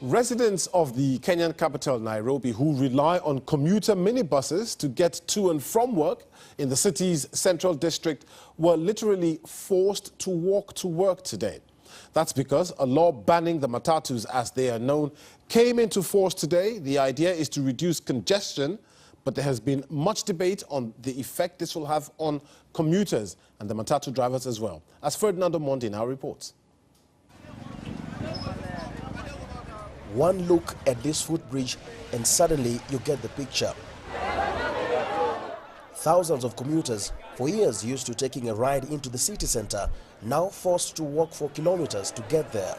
Residents of the Kenyan capital, Nairobi, who rely on commuter minibuses to get to and from work in the city's central district were literally forced to walk to work today. That's because a law banning the Matatus, as they are known, came into force today. The idea is to reduce congestion, but there has been much debate on the effect this will have on commuters and the Matatu drivers as well. As Ferdinando Mondi now reports. One look at this footbridge and suddenly you get the picture. Thousands of commuters, for years used to taking a ride into the city center, now forced to walk for kilometers to get there.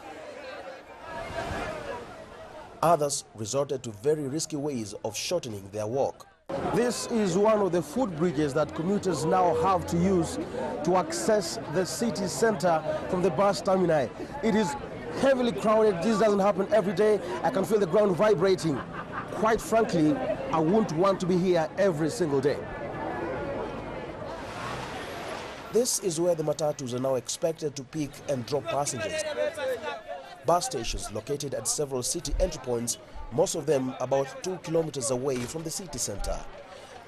Others resorted to very risky ways of shortening their walk. This is one of the footbridges that commuters now have to use to access the city center from the bus terminal. It is heavily crowded. This doesn't happen every day. I can feel the ground vibrating. Quite frankly, I wouldn't want to be here every single day. This is where the Matatus are now expected to pick and drop passengers. Bus stations located at several city entry points, most of them about 2 kilometers away from the city center.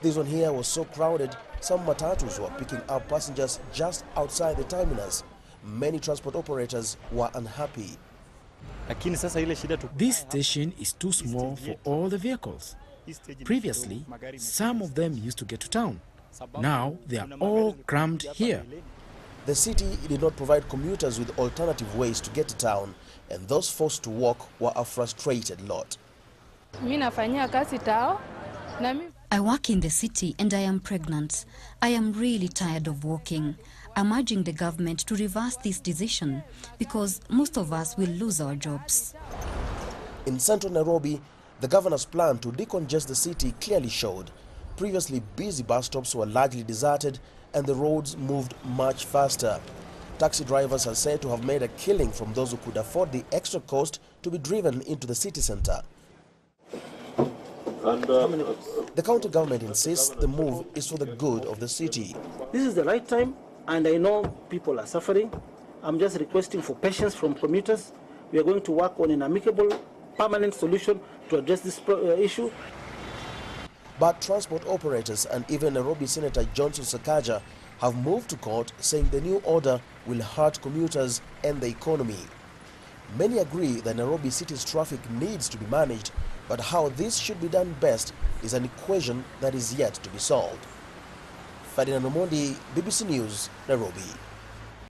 This one here was so crowded, some Matatus were picking up passengers just outside the terminus. Many transport operators were unhappy. This station is too small for all the vehicles. Previously, some of them used to get to town. Now they are all crammed here. The city did not provide commuters with alternative ways to get to town, and those forced to walk were a frustrated lot. I work in the city and I am pregnant. I am really tired of walking. I'm urging the government to reverse this decision because most of us will lose our jobs. In central Nairobi, the governor's plan to decongest the city clearly showed. Previously busy bus stops were largely deserted and the roads moved much faster. Taxi drivers are said to have made a killing from those who could afford the extra cost to be driven into the city center. The county government insists the move is for the good of the city. This is the right time, and I know people are suffering. I'm just requesting for patience from commuters. We are going to work on an amicable, permanent solution to address this issue. But transport operators and even Nairobi Senator Johnson Sakaja have moved to court saying the new order will hurt commuters and the economy. Many agree that Nairobi city's traffic needs to be managed, but how this should be done best is an equation that is yet to be solved. Ferdinando Mondi, BBC News, Nairobi.